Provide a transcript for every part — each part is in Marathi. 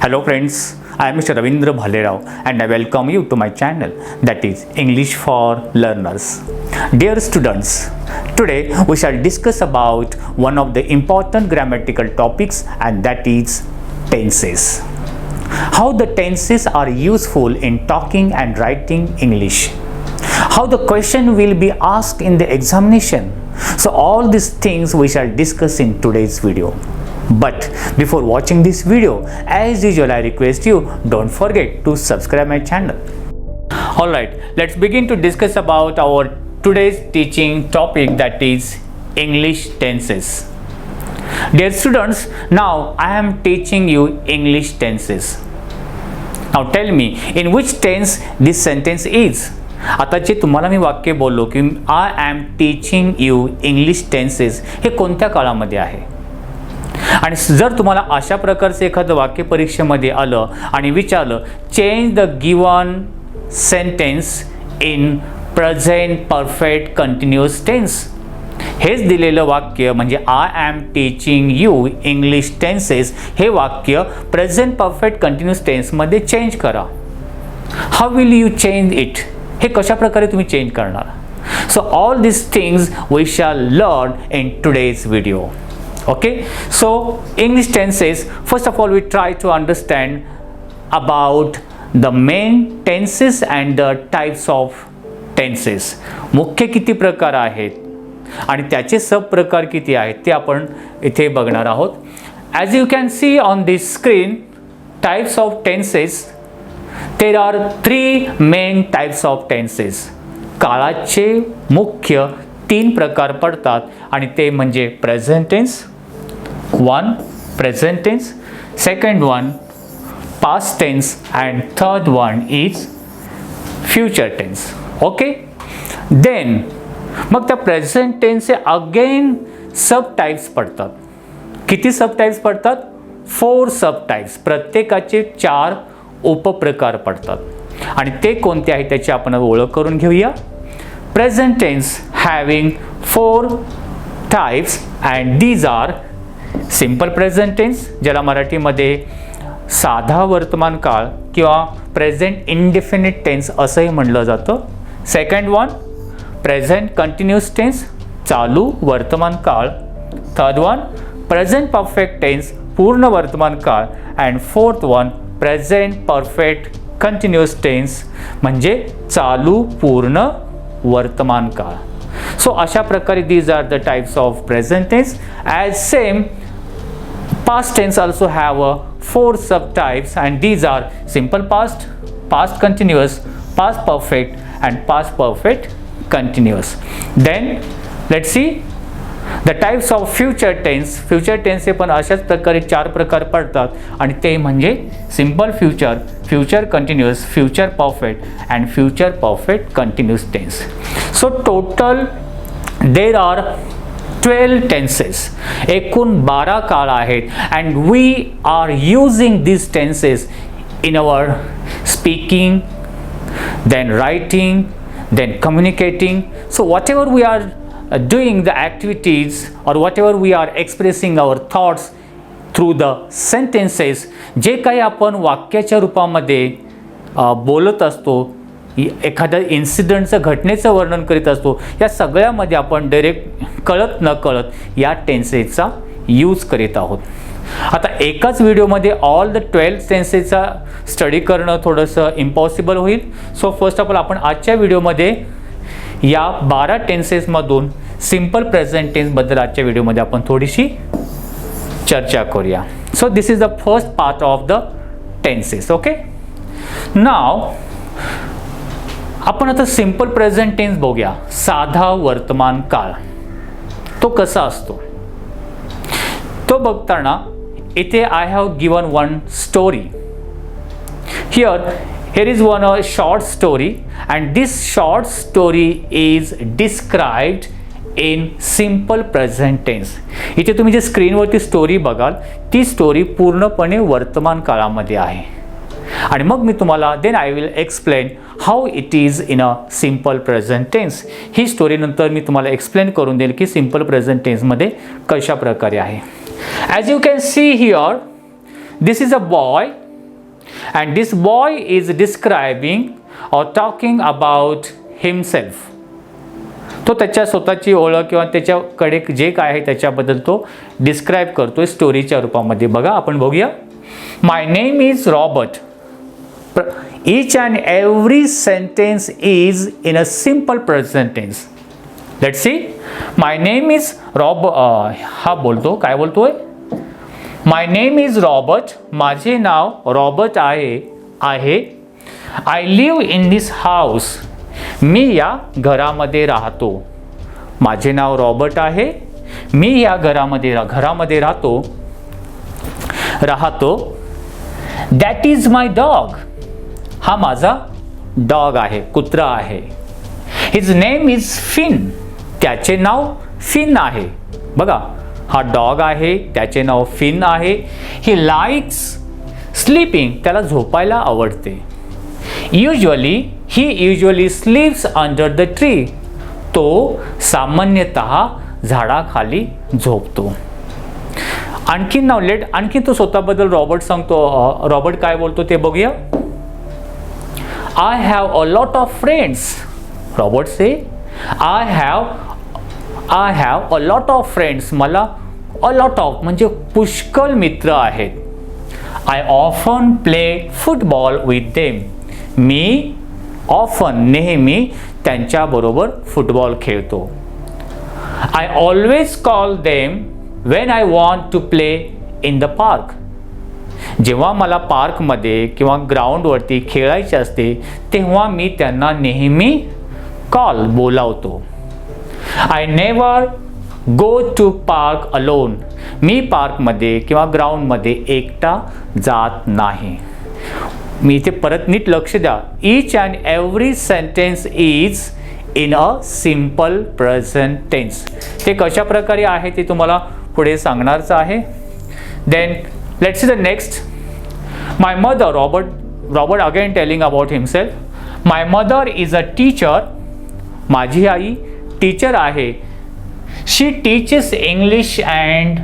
Hello friends, I am Mr. Ravindra Bhalerao and I welcome you to my channel, that is English for Learners. Dear students, today we shall discuss about one of the important grammatical topics, and that is tenses. How the tenses are useful in talking and writing English. How the question will be asked in the examination. So all these things we shall discuss in today's video. But before watching this video, as usual I request you, don't forget to subscribe my channel. Alright, let's begin to discuss about our today's teaching topic, that is English tenses. Dear students, now I am teaching you English tenses. Now tell me, in which tense this sentence is? आता जे तुम्हाला मी वाक्य बोललो की I am teaching you English tenses, हे कोणत्या काळामध्ये आहे? आणि जर तुम्हाला अशा प्रकारचे एखादं वाक्य परीक्षेमध्ये आलं आणि विचारलं change the given sentence in present perfect continuous tense, हेच दिलेलं वाक्य म्हणजे I am teaching you English tenses, हे वाक्य प्रेझेंट परफेक्ट कंटिन्युअस टेन्समध्ये चेंज करा. How will you change it? हे कशा प्रकारे तुम्ही चेंज करणार? So all this things we shall learn in today's video. Okay, so English tenses, first of all we try to understand about the main tenses and the types of tenses. मुख्य किती प्रकार आहेत आणि त्याचे सब प्रकार किती आहेत ते आपण इथे बघणार आहोत. As you can see on this screen, types of tenses, there are three main types of tenses. काळाचे मुख्य तीन प्रकार पडतात आणि ते म्हणजे present tense, one present tense, second one past tense, and third one is future tense. Okay, then मग त्या प्रेझेंट टेन्सचे अगेन सब टाइप्स पडतात. किती सब टाइप्स पडतात? 4 सब टाइप्स. प्रत्येकाचे 4 उपप्रकार पडतात आणि ते कोणते आहेत त्याची आपण ओळख करून घेऊया. Present tense having 4 types and these are simple present tense, ज्याला मराठीमध्ये साधा वर्तमान काळ किंवा प्रेझेंट इंडिफिनिट टेन्स असंही म्हणलं जातं. Second one present continuous tense, चालू वर्तमान काळ. Third one present perfect tense, पूर्ण वर्तमान काळ. And fourth one present perfect continuous tense, म्हणजे चालू पूर्ण वर्तमान काळ. So अशा प्रकारे these are the types of present tense. As same past tense also have 4 subtypes, and these are simple past, past continuous, past perfect and past perfect continuous. Then let's see the types of future tense. future tense हे पण अशाच प्रकारे 4 प्रकार पडतात आणि ते म्हणजे simple future, future continuous, future perfect and future perfect continuous tense. So total there are 12 tenses. एकूण 12 काळ आहेत and we are using these tenses in our speaking, then writing, then communicating. So whatever we are doing the activities or whatever we are expressing our thoughts through the sentences, जे काही आपण वाक्याच्या रूपामध्ये बोलत असतो, एखाद्या इन्सिडेंटचं घटनेचं वर्णन करीत असतो, या सगळ्यामध्ये आपण डायरेक्ट कळत न कळत या टेन्सेसचा यूज करीत आहोत. आता एकाच व्हिडिओमध्ये ऑल द 12 टेन्सेसचा स्टडी करणं थोडंसं इम्पॉसिबल होईल. सो फर्स्ट ऑफ ऑल आपण आजच्या व्हिडिओमध्ये या 12 टेन्सेसमधून सिंपल प्रेझेंट टेन्सबद्दल आजच्या व्हिडिओमध्ये आपण थोडीशी चर्चा करूया. So this is the first part of the tenses. Okay, now आपण आता सिंपल प्रेझेंट टेन्स बघूया. साधा वर्तमान काळ तो कसा असतो तो बघताना इथे I have given one story. here is one short story, and this short story is described in simple present tense. इथे तुम्ही जे स्क्रीनवरती स्टोरी बघाल ती स्टोरी पूर्णपणे वर्तमान काळामध्ये आहे. आणि मग मी तुम्हाला then I will explain how it is in a simple present tense. ही स्टोरी नंतर मी तुम्हाला एक्सप्लेन करून देईल की सिंपल प्रेझेंट टेन्समध्ये कशा प्रकारे आहे. As you can see here, this is a boy and this boy is describing or talking about himself. तो त्याच्या स्वतःची ओळख किंवा त्याच्याकडे जे काय आहे त्याच्याबद्दल तो डिस्क्राईब करतोय स्टोरीच्या रूपामध्ये. बघा आपण बघूया. My name is Robert. Each and every sentence is in a simple present tense. Let's see. My name is Robert. हा बोलतो, काय बोलतोय? My name is Robert. माझे नाव रॉबर्ट आहे. I live in this house. मी या घरामध्ये राहतो. माझे नाव रॉबर्ट आहे. मी या घरामध्ये राहतो. That is my dog. हा माझा डॉग आहे, कुत्रा आहे. His name is Fin. त्याचे नाव फिन आहे. बघा, हा डॉग आहे, त्याचे नाव फिन आहे. He likes sleeping. त्याला झोपायला आवडते. He usually sleeps under the tree. तो सामान्यतः झाडाखाली झोपतो. आणखी तो स्वतःबद्दल रॉबर्ट सांगतो. रॉबर्ट काय बोलतो ते बघूया. I have a lot of friends. Robert say, I have a lot of friends. मला a lot of म्हणजे पुष्कळ मित्र आहेत. I often play football with them. मी नेहमी त्यांच्याबरोबर फुटबॉल खेळतो. I always call them when I want to play in the park. जेव्हा मला पार्कमध्ये किंवा ग्राउंडवरती खेळायचे असते तेव्हा मी त्यांना नेहमी बोलावतो. I never go to park alone. मी पार्कमध्ये किंवा ग्राउंडमध्ये एकटा जात नाही. मी इथे परत नीट लक्ष द्या. Each and every sentence is in a simple present tense. ते कशा प्रकारे आहे ते तुम्हाला पुढे सांगणारच आहे. Then let's see the next. My mother, Robert again telling about himself. My mother is a teacher. माझी आई टीचर आहे. She teaches English and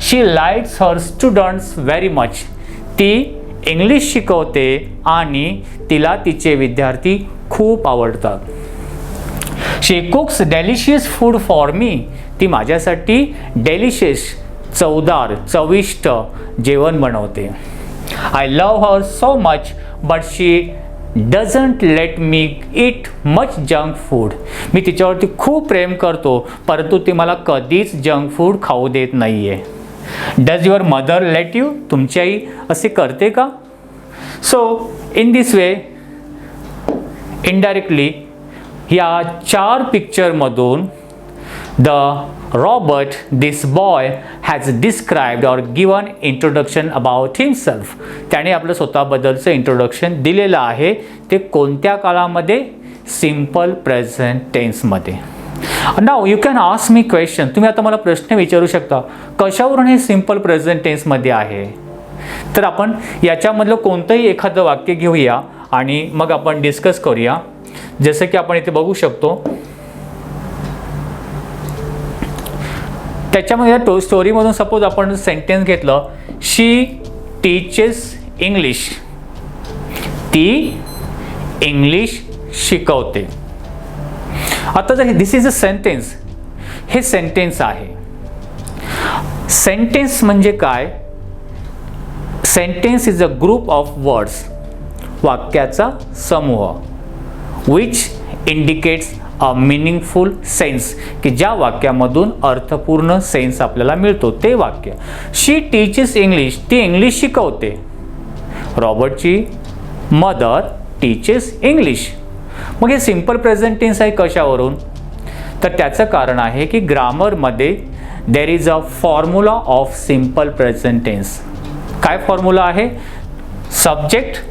she likes her students very much. ती इंग्लिश शिकवते आणि तिला तिचे विद्यार्थी खूप आवडतात. She cooks delicious food for me. ती माझ्यासाठी delicious चवदार चविष्ट जेवण बनवते. I love her so much but she doesn't let me eat much junk food. मी तिच्यावरती खूप प्रेम करतो परंतु ती मला कधीच जंक फूड खाऊ देत नाही आहे. Does your mother let you. तुमची आई असे करते का? So in this way indirectly या 4 पिक्चरमधून Robert, this boy, has described or given introduction about himself. त्याने आपलं स्वतःबद्दलचं इंट्रोडक्शन दिलेलं आहे. ते कोणत्या काळामध्ये? सिम्पल प्रेझेंट टेन्समध्ये. Now you can ask me question. तुम्ही आता मला प्रश्न विचारू शकता कशावरून हे सिम्पल प्रेझेंट टेन्समध्ये आहे. तर आपण याच्यामधलं कोणतंही एखादं वाक्य घेऊया आणि मग आपण डिस्कस करूया. जसं की आपण इथे बघू शकतो त्याच्यामध्ये स्टोरीमधून सपोज आपण सेंटेन्स घेतलं. शी टीचेस इंग्लिश. ती इंग्लिश शिकवते. आता जर दिस इज अ सेंटेन्स. हे सेंटेन्स आहे. सेंटेन्स म्हणजे काय? Sentence is a group of words. वाक्याचा समूह which indicates a meaningful sense की ज्या वाक्यामधून अर्थपूर्ण सेन्स आपल्याला मिळतो ते वाक्य. शी टीचेस इंग्लिश. ती इंग्लिश शिकवते. रॉबर्टची मदर टीचेस इंग्लिश. मग हे सिम्पल प्रेझेंट टेन्स आहे कशावरून? तर त्याचं कारण आहे की ग्रामरमध्ये there is a formula of simple present tense. काय फॉर्म्युला आहे? Subject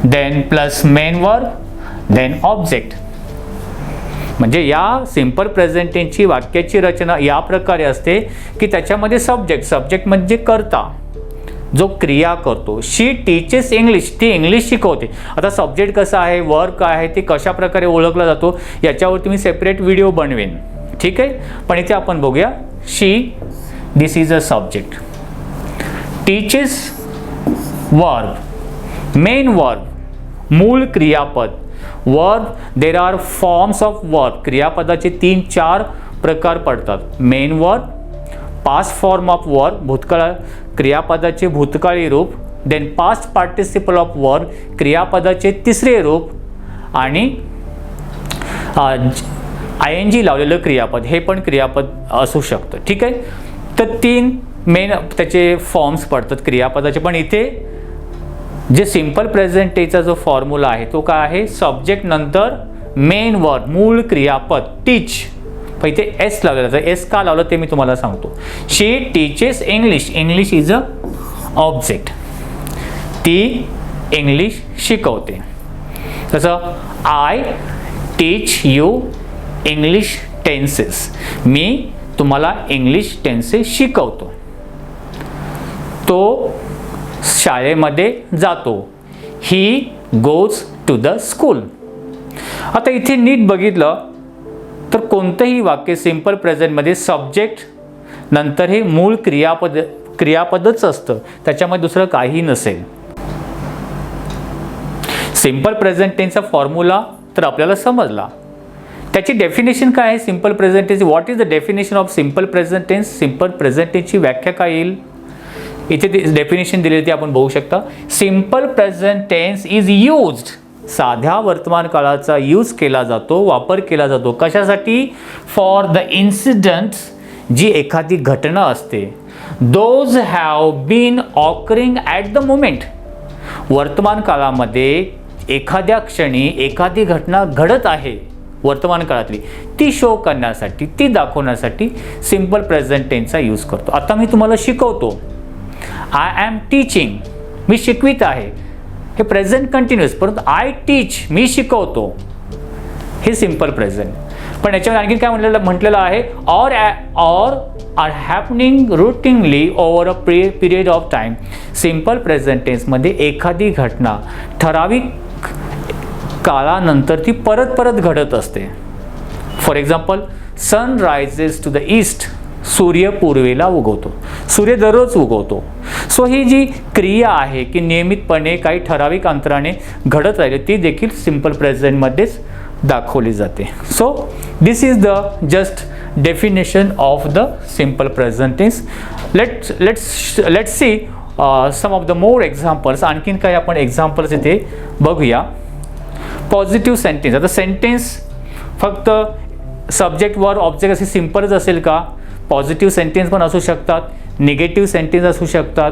then plus main verb then object. म्हणजे या सिम्पल प्रेझेंट टेन्सची वाक्याची रचना या प्रकारे असते की त्याच्यामध्ये सब्जेक्ट म्हणजे कर्ता जो क्रिया करतो. शी टीचेस इंग्लिश. ती इंग्लिश शिकवते. आता सब्जेक्ट कसा आहे, वर्ब काय आहे, ते कशा प्रकारे ओळखला जातो याच्यावरती मी सेपरेट व्हिडिओ बनवेन. ठीक आहे. पण इथे आपण बघूया. She this is a subject. Teaches verb, main verb, मूळ क्रियापद. Verb, there are forms of verb. क्रियापदाचे 3-4 प्रकार पडतात. Main verb, past form of verb, भूतकाळ क्रियापदाचे भूतकाळी रूप, then past participle of verb, क्रियापदाचे तिसरे रूप, आणि ING लावलेलं क्रियापद, हे पण क्रियापद असू शकतं. ठीक आहे. तर 3 मेन त्याचे फॉर्म्स पडतात क्रियापदाचे. पण इथे जे सिम्पल प्रेझेंट टेन्सचा जो फॉर्म्युला आहे तो काय आहे, सब्जेक्ट नंतर मेन वर्ब, मूळ क्रियापद, टीच. पण इथे एस लावलेलं आहे. एस का लावलं ते मी तुम्हाला सांगतो. She teaches English. English is a object. ती इंग्लिश शिकवते. तसं I teach you English tenses. मी तुम्हाला इंग्लिश टेन्सेस शिकवतो. तो शाळेमध्ये जातो. He goes to the school. आता इथे नीट बघितलं तर कोणतंही वाक्य सिम्पल प्रेझेंटमध्ये सब्जेक्ट नंतर हे मूळ क्रियापदच असतं, त्याच्यामध्ये दुसरं काही नसेल. सिम्पल प्रेझेंट टेन्सचा फॉर्म्युला तर आपल्याला समजला. त्याची डेफिनेशन काय आहे simple present tense? What is the definition of simple present tense? Simple present टेन्सची व्याख्या काय येईल? इथे डेफिनेशन दिलेली ती आपण बघू शकता. Simple present tense is used. साध्या वर्तमान काळाचा यूज केला जातो, वापर केला जातो. कशासाठी? फॉर द इन्सिडेंट्स, जी एखादी घटना असते. Those have been occurring at the moment. वर्तमान काळामध्ये एखाद्या क्षणी एखादी घटना घडत आहे वर्तमान काळातली, ती शो करण्यासाठी, ती दाखवण्यासाठी सिम्पल प्रेझेंट टेन्सचा यूज करतो. आता मी तुम्हाला शिकवतो. आय ॲम टीचिंग, मी शिकवित आहे. हे प्रेझेंट कंटिन्युअस. परंतु आय टीच, मी शिकवतो, हे सिम्पल प्रेझेंट. पण याच्यावर आणखी काय म्हटलेलं आहे? Or are happening routinely over a period of time. Simple present टेन्समध्ये एखादी घटना ठराविक काळानंतर ती परत घडत असते. For example, sun rises to the east. सूर्य पूर्वेला उगवतो. सूर्य दररोज उगवतो. सो ही जी क्रिया आहे की नियमितपणे काही ठराविक अंतराने घडत राहिली, ती देखील सिम्पल प्रेझेंटमध्येच दाखवली जाते. So this is the just definition of the simple present tense. Let's see some of the more examples. आणखीन काही आपण एक्झाम्पल्स इथे बघूया. Positive sentence. आता सेंटेन्स फक्त सब्जेक्ट वर ऑब्जेक्ट असे सिम्पलच असेल का? पॉझिटिव्ह सेंटेन्स पण असू शकतात, निगेटिव्ह सेंटेन्स असू शकतात,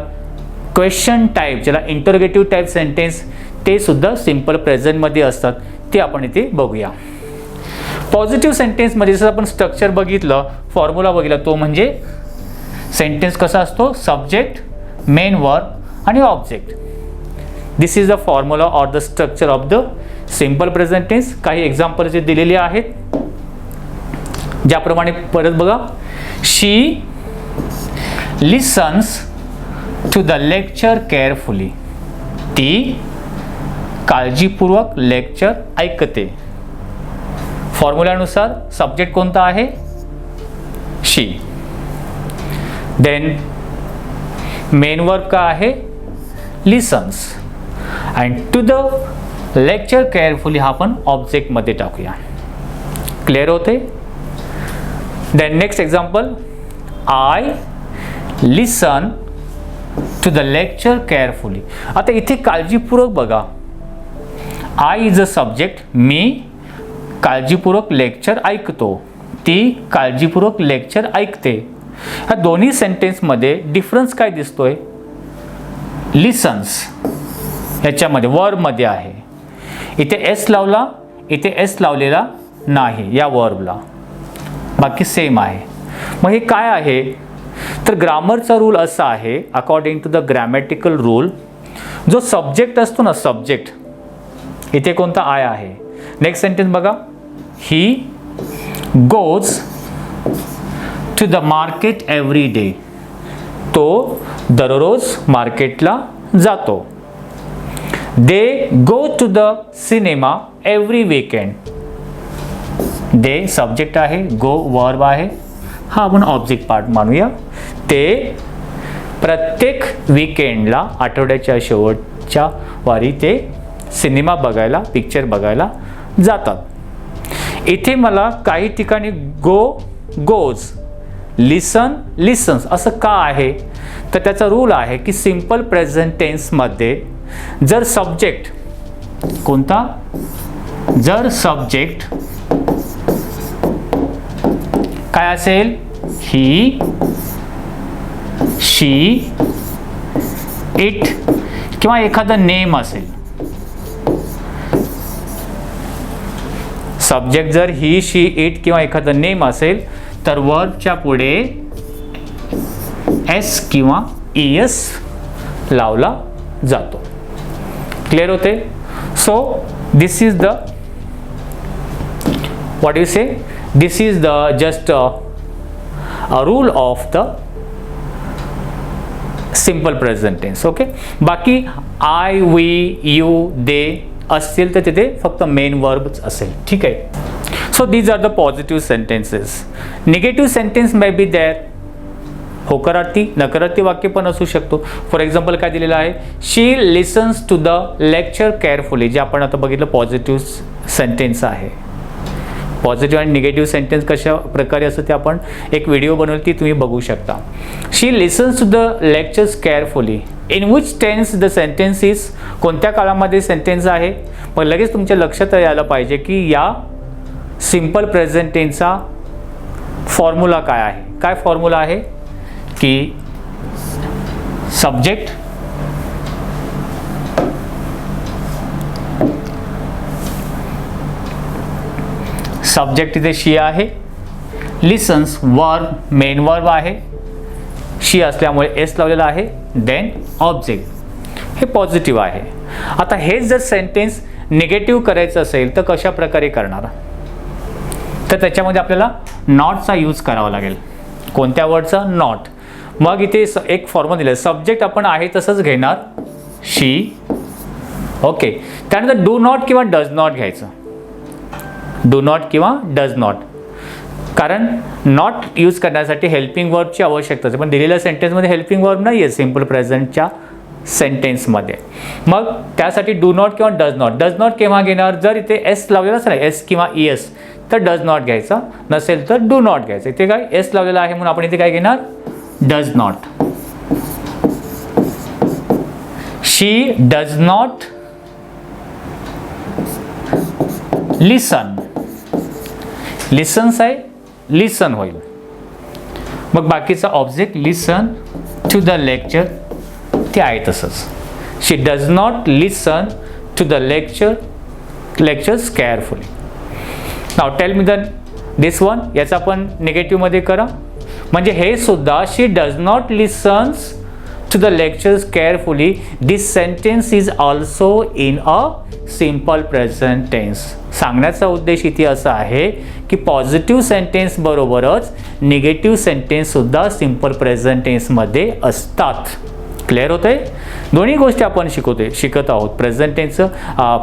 क्वेश्चन टाईप ज्याला इंटरोगेटिव्ह टाईप सेंटेन्स, ते सुद्धा सिम्पल प्रेझेंटमध्ये असतात. ते आपण इथे बघूया. पॉझिटिव्ह सेंटेन्समध्ये जसं आपण स्ट्रक्चर बघितलं, फॉर्म्युला बघितला, तो म्हणजे सेंटेन्स कसा असतो? सब्जेक्ट, मेन वर्ब आणि object. This is the formula or the structure of the simple present tense. काही एक्झाम्पल जे दिलेले आहेत ज्याप्रमाणे, परत बघा. She listens to the lecture carefully. ती काळजीपूर्वक लेक्चर ऐकते. फॉर्म्युल्यानुसार सब्जेक्ट कोणता आहे? शी. देन मेन वर्ब का आहे? Listens. And to the lecture carefully हा आपण ऑब्जेक्टमध्ये टाकूया. क्लिअर होते? Then next example. I listen to the lecture carefully. आता इथे काळजीपूर्वक बघा. I is a subject. मी काळजीपूर्वक लेक्चर ऐकतो. ती काळजीपूर्वक लेक्चर ऐकते. ह्या दोन्ही सेंटेन्समध्ये डिफरन्स काय दिसतोय? लिसन्स याच्यामध्ये वर्बमध्ये आहे. इथे एस लावला, इथे एस लावलेला नाही या वर्बला, बाकी सेम आहे. मग हे काय आहे? तर ग्रामरचा रूल असा आहे, according to the grammatical rule, जो सब्जेक्ट असतो ना, सब्जेक्ट, इथे कोणता? आय आहे. नेक्स्ट सेंटेन्स बघा. He goes to the market every day. तो दररोज मार्केटला जातो. They go to the cinema every weekend. They subject आहे, गो वर्ब आहे, हा आपण ऑब्जेक्ट पार्ट मानूया. ते प्रत्येक वीकेंडला आठवड्याच्या शेवटच्या वारी ते सिनेमा बघायला, पिक्चर बघायला जातात. इथे मला काही ठिकाणी गोज, लिसन्स असं का आहे, तर त्याचा रूल आहे की सिंपल प्रेझेंट टेन्समध्ये जर सब्जेक्ट कोणता, जर सब्जेक्ट काय असेल, ही, शी, इट किंवा एखादं नेम असेल, सब्जेक्ट जर ही, शी, इट किंवा एखादं नेम असेल तर वर्बच्या पुढे एस किंवा ईएस लावला जातो. क्लिअर होते? So this is the what do you say, this is the just a rule of the simple present tense. Okay, बाकी I, we, you, they असतील तर तिथे फक्त मेन वर्बच असेल. ठीक आहे. So these are the positive sentences. Negative sentence may be there, होकारार्थी नकारार्थी वाक्य पण असू शकतो. फॉर एक्झाम्पल काय दिलेलं आहे, she listens to the lecture carefully, जे आपण आता बघितलं पॉझिटिव्ह सेंटेन्स आहे. पॉझिटिव्ह आणि निगेटिव्ह सेंटेन्स कशा प्रकारे असतं ते आपण एक व्हिडिओ बनवली, ती तुम्ही बघू शकता. She listens to the lectures carefully. In which tense the sentence is, कोणत्या काळामध्ये सेंटेन्स आहे. मग लगेच तुमच्या लक्षात यायला पाहिजे की या सिंपल प्रेझेंट टेन्सचा फॉर्म्युला काय आहे. काय फॉर्म्युला आहे की सब्जेक्ट इथे शी आहे, लिसन्स वर्ब मेन वर्ब आहे, शी असल्यामुळे एस लावलेला आहे, देन ऑब्जेक्ट हे पॉझिटिव्ह आहे. आता हे जर सेंटेन्स निगेटिव्ह करायचं असेल तर कशा प्रकारे करणार, तर त्याच्यामध्ये आपल्याला नॉटचा यूज करावा लागेल. कोणत्या वर्डचा, नॉट. मग इथे एक फॉर्म्युला दिला, सब्जेक्ट आपण आहे तसंच घेणार, शी. ओके, त्यानंतर डू नॉट किंवा डज नॉट घ्यायचं. डू नॉट किंवा डज नॉट, कारण नॉट यूज करण्यासाठी हेल्पिंग वर्बची आवश्यकता आहे, पण दिलेल्या सेंटेन्समध्ये हेल्पिंग वर्ब नाही आहे सिंपल प्रेझेंटच्या सेंटेन्समध्ये. मग त्यासाठी डू नॉट किंवा डज नॉट. डज नॉट केव्हा घेणार, जर इथे एस लावलेला असेल, एस किंवा ईएस, तर डज नॉट घ्यायचा, नसेल तर डू नॉट घ्यायचं. इथे काय एस लावलेला आहे म्हणून आपण इथे काय घेणार, does not. She does not listen. Listens आहे, लिसन होईल. मग बाकीचा object listen to the lecture ते आहे तसंच. She does not listen to the lectures carefully. Now tell me this one, याचा आपण निगेटिव्हमध्ये करा. म्हणजे हे सुद्धा she does not listens to the lectures carefully. This sentence is also in a simple present tense. सांगण्याचा उद्देश इथे असा आहे की पॉझिटिव्ह सेंटेन्स बरोबरच निगेटिव्ह सेंटेन्स सुद्धा सिंपल प्रेझेंट टेन्समध्ये असतात. क्लिअर होतंय? दोन्ही गोष्टी आपण शिकत आहोत. प्रेझेंट टेन्सचं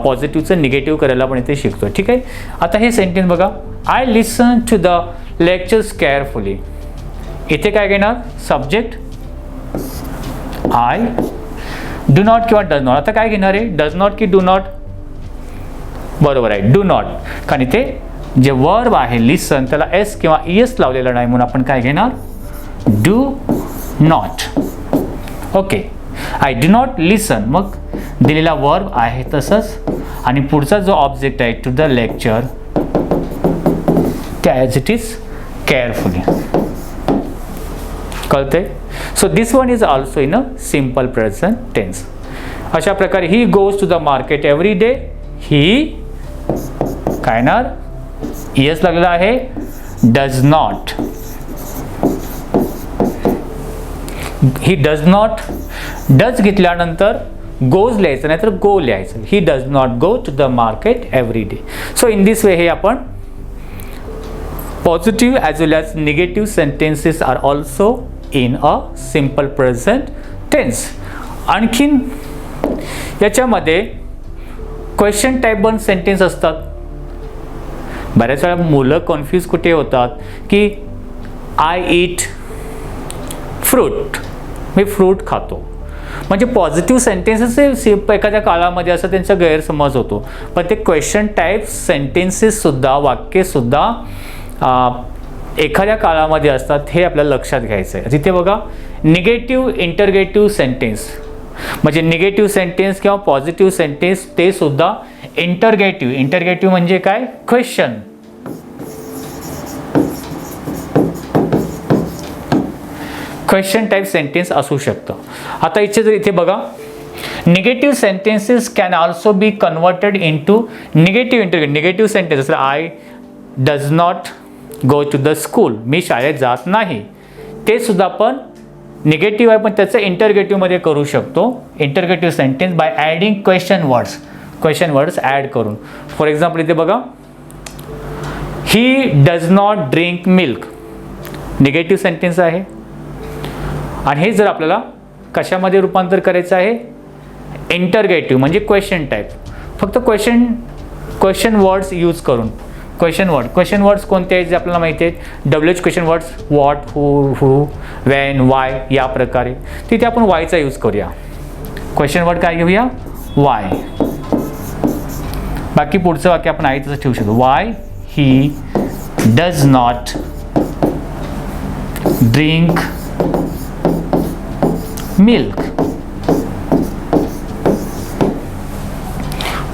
पॉझिटिव्हचं निगेटिव्ह करायला पण इथे शिकतोय. ठीक आहे. आता हे सेंटेन्स बघा, I listen to the lectures carefully. इथे काय घेणार, सब्जेक्ट आय, डू नॉट किंवा डज नॉट. आता काय घेणार आहे, डज नॉट की डू नॉट. बरोबर आहे, डू नॉट, कारण इथे जे वर्ब आहे लिसन त्याला एस किंवा ईएस लावलेला नाही म्हणून आपण काय घेणार, do not. Okay, I do not listen. मग दिलेला वर्ब आहे तसंच आणि पुढचा जो ऑब्जेक्ट आहे टू द लेक्चर त्या ॲज इट इज केअरफुली. कळते? So this one is also in a simple present tense. अशा प्रकारे he goes to the market every day. He काय ना ईएस लागलेला आहे, does not. He does not, does घेतल्यानंतर गोज लिहायचं नाही तर गो लिहायचं. He does not go to the market every day. So in this way हे आपण positive as well as negative sentences are also in a simple present tense. आणखीन याच्यामध्ये क्वेश्चन टाईप वन सेंटेन्स असतात. बऱ्याच वेळा मुलं कन्फ्यूज कुठे होतात की I eat fruit me fruit खातो. म्हणजे पॉझिटिव्ह सेंटेन्सेस एखाद्या काळामध्ये असं त्यांचा गैरसमज होतो. पण ते क्वेश्चन टाईप सेंटेन्सेससुद्धा, वाक्यसुद्धा एखाद्या काळामध्ये असतात हे आपल्याला लक्षात घ्यायचं आहे. तिथे बघा निगेटिव्ह इंटरगेटिव्ह सेंटेन्स, म्हणजे निगेटिव्ह सेंटेन्स किंवा पॉझिटिव्ह सेंटेन्स ते सुद्धा इंटरगेटिव्ह म्हणजे काय, क्वेश्चन. क्वेश्चन टाईप सेंटेन्स असू शकतं. आता इथे बघा negative sentences can also be converted into negative interrogative. Negative sentence I does not go to the school, मी शाळेत जात नाही, ते सुद्धा आपण निगेटिव्ह आहे पण त्याचं इंटरगेटिव्हमध्ये करू शकतो. Interrogative sentence by adding question words add करून. फॉर एक्झाम्पल इथे बघा he does not drink milk, negative sentence आहे आणि हे जर आपल्याला कशामध्ये रूपांतर करायचं आहे, इंटरगेटिव्ह म्हणजे क्वेश्चन टाईप. फक्त क्वेश्चन वर्ड्स यूज करून. क्वेश्चन वर्ड्स कोणते आहेत जे आपल्याला माहिती आहेत, WH question words, what, who, Wien, Y, या प्रकारे. तिथे आपण वायचा यूज करूया. क्वेश्चन वर्ड काय घेऊया, वाय. बाकी पुढचं वाक्य आपण आहे तसं ठेवू शकतो. Why he does not drink milk.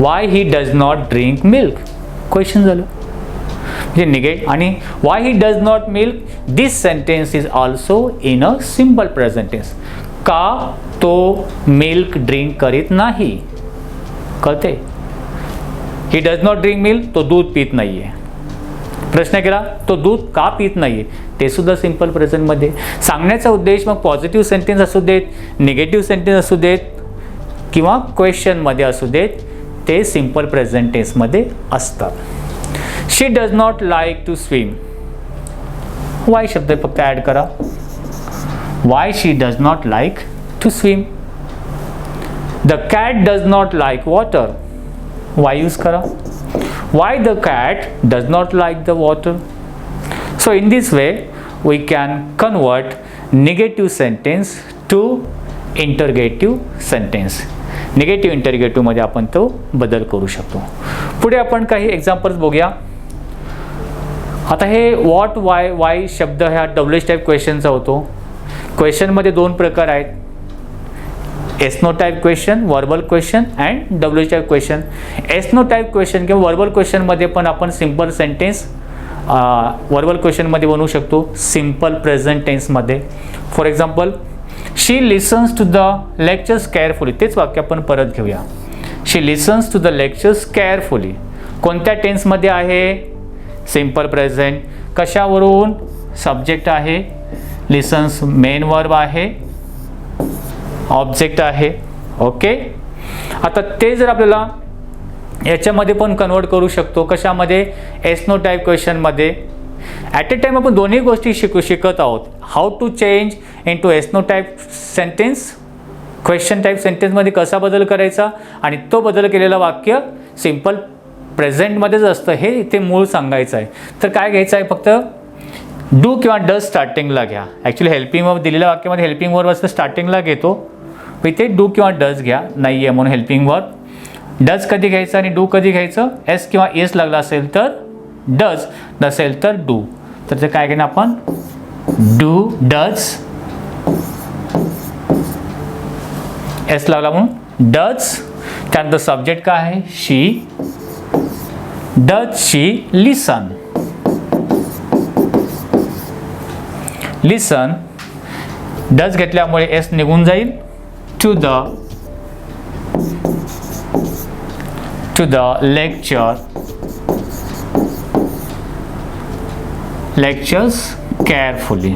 Why he does not drink milk, question झालं. म्हणजे निगेट. आणि why he does not milk, this sentence is also in a simple present tense. का तो मिल्क ड्रिंक करीत नाही, कळते. He does not drink milk, तो दूध पित नाही आहे. प्रश्न केला तो दूध का पित नाही आहे, ते सुद्धा सिम्पल प्रेझेंटमध्ये. सांगण्याचा उद्देश मग पॉझिटिव्ह सेंटेन्स असू देत, निगेटिव्ह सेंटेन्स असू देत किंवा क्वेश्चनमध्ये असू देत, ते सिम्पल प्रेझेंट टेन्समध्ये असतात. She does not like to swim, why शब्द फक्त ॲड करा. Why she does not like to swim. The cat does not like water, why use करा. Why the cat does not like the water? So in this way we can convert negative sentence to interrogative sentence. Negative interrogative मध्ये आपण तो बदल करू शकतो. पुढे आपण काही एक्झाम्पल्स बघूया. आता हे व्हॉट, वाय शब्द हा WH टाईप क्वेश्चनचा होतो. क्वेश्चनमध्ये दोन प्रकार आहेत, yes no type question, verbal question and WH type question. Yes no type question किंवा वर्बल क्वेश्चनमध्ये पण आपण सिम्पल सेंटेन्स वर्बल क्वेश्चनमध्ये बनवू शकतो सिम्पल प्रेझेंट टेन्समध्ये. For example she listens to the lectures carefully, तेच वाक्य आपण परत घेऊया. She listens to the lectures carefully, कोणत्या टेन्समध्ये आहे, सिम्पल प्रेझेंट. कशावरून, सब्जेक्ट आहे, लिसन्स मेन वर्ब आहे, ऑब्जेक्ट आहे. ओके. आता ते जर आपल्याला याच्यामध्ये पण कन्वर्ट करू शकतो, कशामध्ये, एस नो टाईप क्वेश्चनमध्ये. ॲट ए टाईम आपण दोन्ही गोष्टी शिकत आहोत. How to change into yes no type sentence, question type सेंटेन्समध्ये कसा बदल करायचा आणि तो बदल केलेलं वाक्य सिम्पल प्रेझेंटमध्येच असतं, हे ते मूळ सांगायचं आहे. तर काय घ्यायचं आहे, फक्त डू किंवा डज स्टार्टिंगला घ्या. ॲक्च्युली हेल्पिंग वर्ब दिलेल्या वाक्यामध्ये हेल्पिंग वर्ब असतं स्टार्टिंगला घेतो, इथे डू किंवा डज घ्या, नाही आहे म्हणून हेल्पिंग वर्ब. डज कधी घ्यायचं आणि डू कधी घ्यायचं, एस किंवा एस लागला असेल तर डज, नसेल तर डू. तर ते काय घेणं आपण, डू डज, एस लागला म्हणून डज. त्यानंतर सब्जेक्ट काय आहे, she. Does she listen, listen. Does घेतल्यामुळे एस निघून जाईल. To the lectures carefully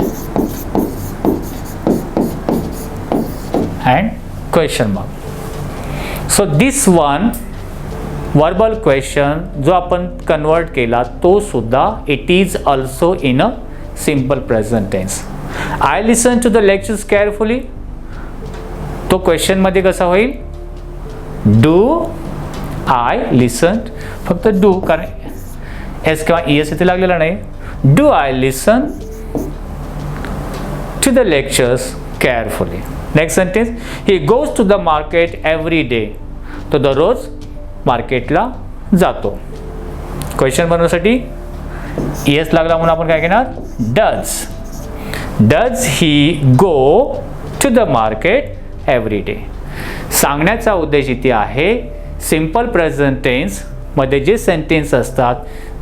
and question mark. So this one verbal question जो आपण कन्वर्ट केला तो सुद्धा it is also in a simple present tense. I listen to the lectures carefully, तो क्वेश्चन मध्ये कसा होईल, डू आय लिसन, फक्त डू कारण एस किंवा एस इथे लागलेला नाही. Do I listen to the lectures carefully. Next sentence, he goes to the market every day. तो दररोज मार्केटला जातो. क्वेश्चन बनवण्यासाठी येस लागला म्हणून आपण काय घेणार, does. Does he go to the market every day. सांगण्याचा उद्देश इथे आहे सिम्पल प्रेझेंट टेन्स मध्ये जे सेंटेन्स असतात,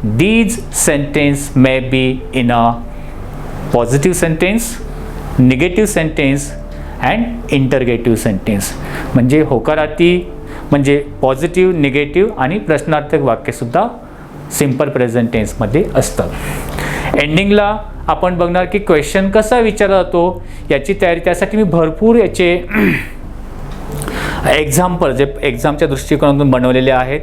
these sentence may be in a positive sentence, negative sentence and interrogative sentence. म्हणजे होकारार्थी म्हणजे पॉझिटिव्ह, निगेटिव्ह आणि प्रश्नार्थक वाक्यसुद्धा सिम्पल प्रेझेंट टेन्समध्ये असतात. एंडिंगला आपण बघणार की क्वेश्चन कसा विचारला जातो याची तयारी. त्यासाठी मी भरपूर याचे एक्झाम्पल जे एक्झामच्या दृष्टिकोनातून बनवलेले आहेत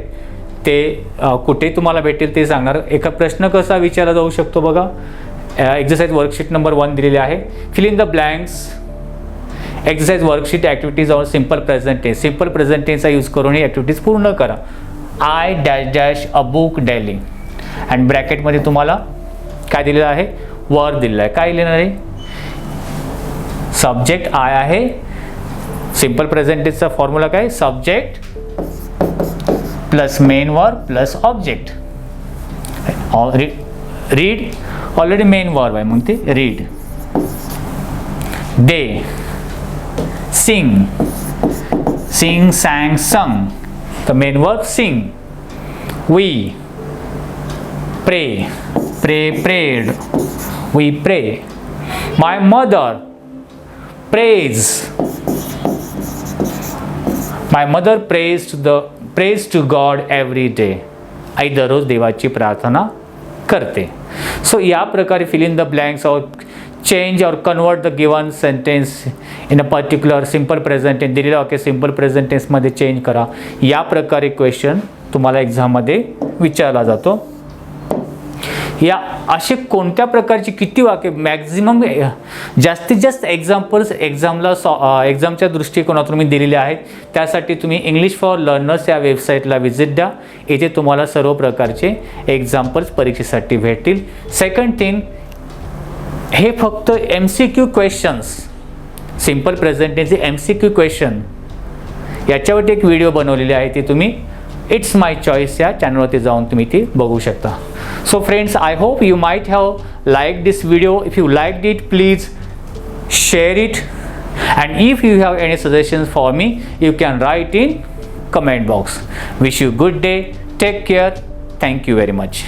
ते कुठे तुम्हाला भेटेल ते सांगणार. एका प्रश्न कसा विचारला जाऊ शकतो बघा. एक्झरसाइज वर्कशीट नंबर 1 दिलेले आहे. Fill in the blanks. Exercise worksheet activities or simple present tense. Simple present टेन्सचा यूज करून ही ॲक्टिव्हिटीज पूर्ण करा. I dash dash a book daily. And ब्रॅकेटमध्ये तुम्हाला काय दिलेलं आहे, वर दिलेलं आहे. काय लिहिणार आहे, सब्जेक्ट आय आहे. सिम्पल प्रेझेंट टेन्सचा फॉर्म्युला काय, subject plus main verb plus object. Read already main verb आहे मग ते read. They, sing, sing sang sung. the main verb sing. We pray, pray prayed. We pray. My mother prays. My mother prays to God every day. आई दररोज देवाची प्रार्थना करते. सो या प्रकारे fill in the blanks or change or convert the given sentence in a particular simple present tense. दिलेलं वाक्य सिम्पल प्रेझेंट टेन्समध्ये चेंज करा. या प्रकारे क्वेश्चन तुम्हाला एक्झाममध्ये विचारला जातो. या असे कोणत्या प्रकारची किती वाक्य मॅक्झिमम जास्तीत जास्त एक्झाम्पल्स एक्झामच्या दृष्टिकोनातून मी दिलेले आहेत. त्यासाठी तुम्ही इंग्लिश फॉर लर्नर्स या वेबसाईटला व्हिजिट द्या. इथे तुम्हाला सर्व प्रकारचे एक्झाम्पल्स परीक्षेसाठी भेटतील. सेकंड थिंग, हे फक्त MCQ क्वेश्चन्स, सिम्पल प्रेझेंट टेन्सचे MCQ क्वेश्चन याच्यावरती एक व्हिडिओ बनवलेली आहे. ती तुम्ही इट्स माय चॉईस या चॅनलवरती जाऊन तुम्ही ती बघू शकता. So friends, I hope you might have like this video. If you like it, please share it, and if you have any suggestions for me, you can write in comment box. Wish you good day. Take care. Thank you very much.